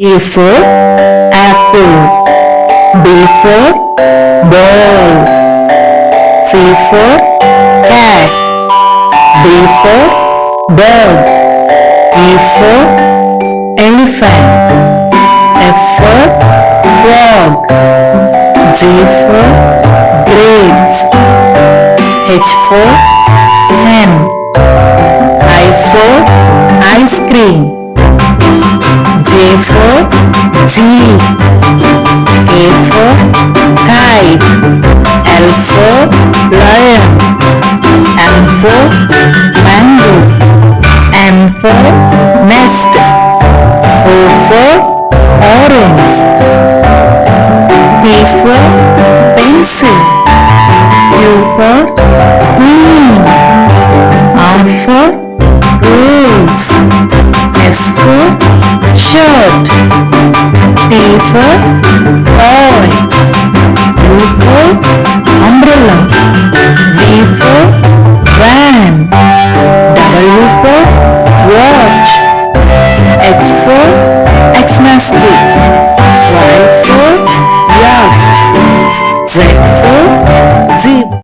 A for apple. B for ball. C for cat. D for dog. E for elephant. F for frog. G for grapes. H for hen. I for ice cream. J for jeep. K for kite. L for lion. M for mango. N for nest. O for orange. P for pencil. Q for queen. R for rose. S for shirt. T for toy. U for umbrella. V for